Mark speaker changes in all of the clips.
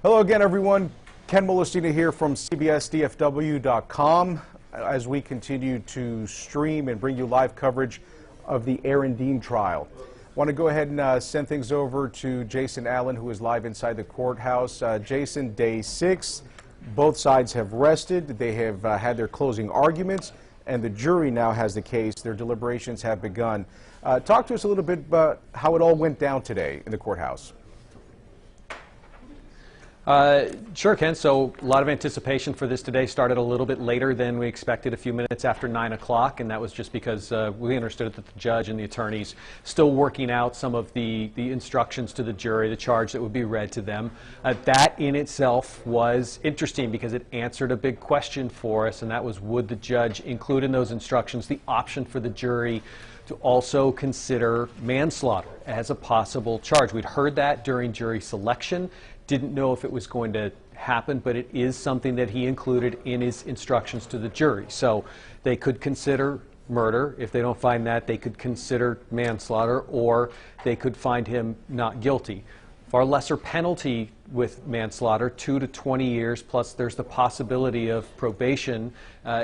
Speaker 1: Hello again, everyone. Ken Molestina here from CBSDFW.com as we continue to stream and bring you live coverage of the Aaron Dean trial. Want to go ahead and send things over to Jason Allen, who is live inside the courthouse. Jason, day 6. Both sides have rested. They have had their closing arguments, and the jury now has the case. Their deliberations have begun. Talk to us a little bit about how it all went down today in the courthouse.
Speaker 2: Sure, Ken. So a lot of anticipation for this today. Started a little bit later than we expected, a few minutes after 9 o'clock, and that was just because we understood that the judge and the attorneys still working out some of the instructions to the jury, the charge that would be read to them. That in itself was interesting because it answered a big question for us, and that was, would the judge include in those instructions the option for the jury to also consider manslaughter as a possible charge? We'd heard that during jury selection. Didn't know if it was going to happen, but it is something that he included in his instructions to the jury. So they could consider murder. If they don't find that, they could consider manslaughter, or they could find him not guilty. Far lesser penalty with manslaughter, 2 to 20 years, plus there's the possibility of probation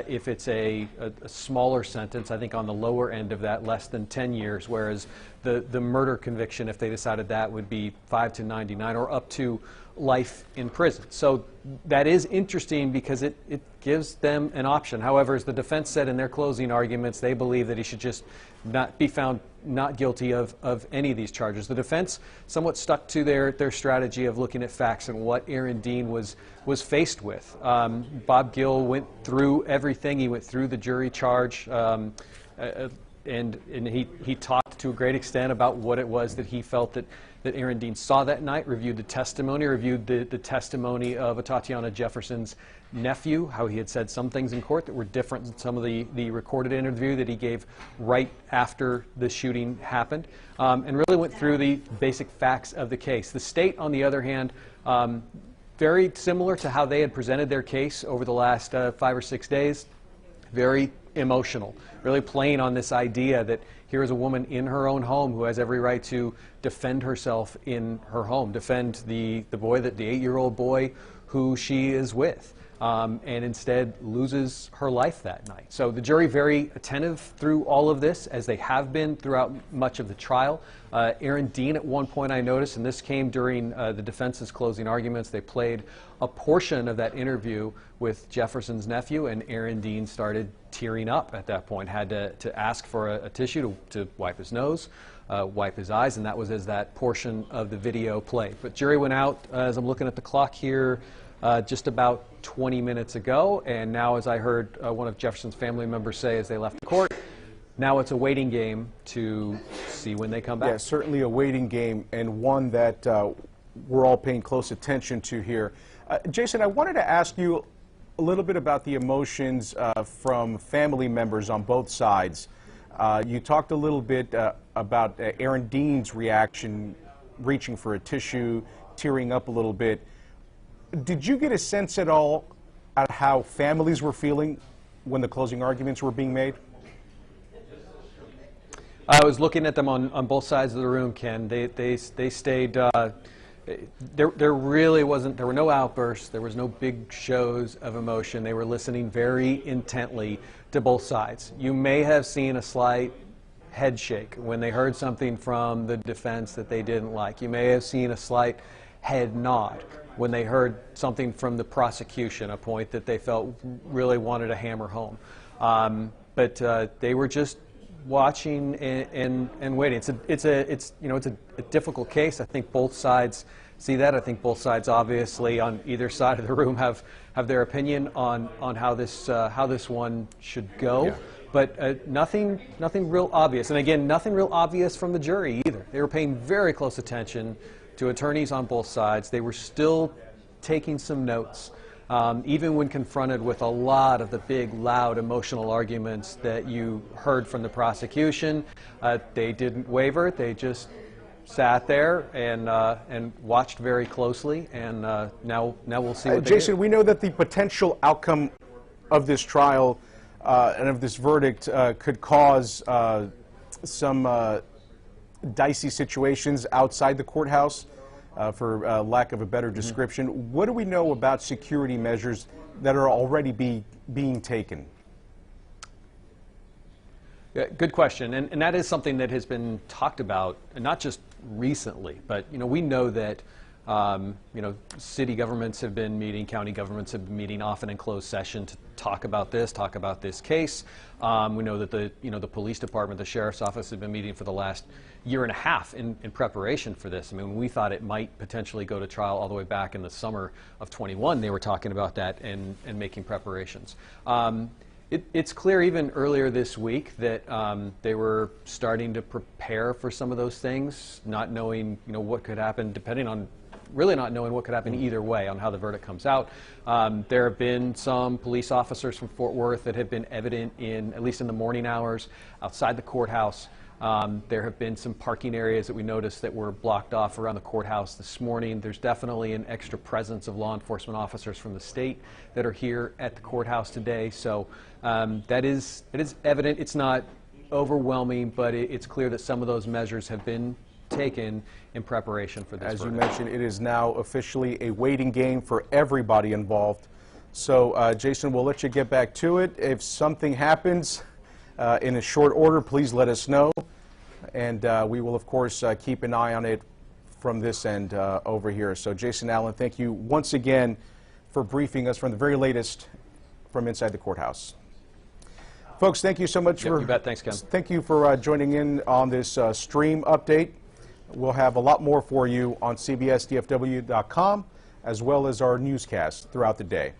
Speaker 2: if it's a smaller sentence, I think on the lower end of that, less than 10 years, whereas the murder conviction, if they decided that, would be 5 to 99 or up to life in prison. So that is interesting because it gives them an option. However, as the defense said in their closing arguments, they believe that he should just not be found not guilty of any of these charges. The defense somewhat stuck to their strategy of looking at facts and what Aaron Dean was faced with. Bob Gill went through everything. He went through the jury charge, and he talked to a great extent about what it was that he felt that Aaron Dean saw that night, reviewed the testimony, reviewed the testimony of Tatiana Jefferson's nephew, how he had said some things in court that were different than some of the recorded interview that he gave right after the shooting happened, and really went through the basic facts of the case. The state, on the other hand, very similar to how they had presented their case over the last 5 or 6 days, very emotional, really playing on this idea that here is a woman in her own home who has every right to defend herself in her home, defend the 8-year-old boy who she is with, and instead loses her life that night. So the jury very attentive through all of this, as they have been throughout much of the trial. Aaron Dean, at one point I noticed, and this came during the defense's closing arguments, they played a portion of that interview with Jefferson's nephew, and Aaron Dean started tearing up at that point, had to ask for a tissue to wipe his nose, wipe his eyes, and that was as that portion of the video played. But jury went out, as I'm looking at the clock here, just about 20 minutes ago, and now, as I heard one of Jefferson's family members say as they left the court, now it's a waiting game to see when they come back.
Speaker 1: Yeah, certainly a waiting game, and one that we're all paying close attention to here. Jason, I wanted to ask you a little bit about the emotions from family members on both sides. You talked a little bit about Aaron Dean's reaction, reaching for a tissue, tearing up a little bit. Did you get a sense at all at how families were feeling when the closing arguments were being made?
Speaker 2: I was looking at them on both sides of the room, Ken. They stayed. There really wasn't. There were no outbursts. There was no big shows of emotion. They were listening very intently to both sides. You may have seen a slight head shake when they heard something from the defense that they didn't like. You may have seen a slight head nod when they heard something from the prosecution, a point that they felt really wanted to hammer home. But they were just watching and waiting. It's a difficult case. I think both sides see that. I think both sides, obviously, on either side of the room have their opinion on how this one should go. Yeah. But nothing real obvious. And again, nothing real obvious from the jury either. They were paying very close attention to attorneys on both sides. They were still taking some notes, even when confronted with a lot of the big, loud, emotional arguments that you heard from the prosecution. They didn't waver. They just sat there and watched very closely. And now we'll see what they
Speaker 1: Jason,
Speaker 2: do.
Speaker 1: we know that the potential outcome of this trial and of this verdict could cause some dicey situations outside the courthouse. for lack of a better description. What do we know about security measures that are already being taken?
Speaker 2: Yeah, good question, and that is something that has been talked about, and not just recently, but we know that city governments have been meeting, county governments have been meeting often in closed session to talk about this case. We know that the police department, the sheriff's office have been meeting for the last year and a half in preparation for this. I mean, we thought it might potentially go to trial all the way back in the summer of 21. They were talking about that and making preparations. It's clear even earlier this week that they were starting to prepare for some of those things, not knowing what could happen, really not knowing what could happen either way on how the verdict comes out. There have been some police officers from Fort Worth that have been evident at least in the morning hours, outside the courthouse. There have been some parking areas that we noticed that were blocked off around the courthouse this morning. There's definitely an extra presence of law enforcement officers from the state that are here at the courthouse today. So it is evident. It's not overwhelming, but it's clear that some of those measures have been taken in preparation for this.
Speaker 1: As you mentioned, it is now officially a waiting game for everybody involved. So, Jason, we'll let you get back to it. If something happens in a short order, please let us know. And we will, of course, keep an eye on it from this end over here. So, Jason Allen, thank you once again for briefing us from the very latest from inside the courthouse. Folks, thank you so much
Speaker 2: you bet. Thanks, Ken.
Speaker 1: Thank you for joining in on this stream update. We'll have a lot more for you on CBSDFW.com as well as our newscasts throughout the day.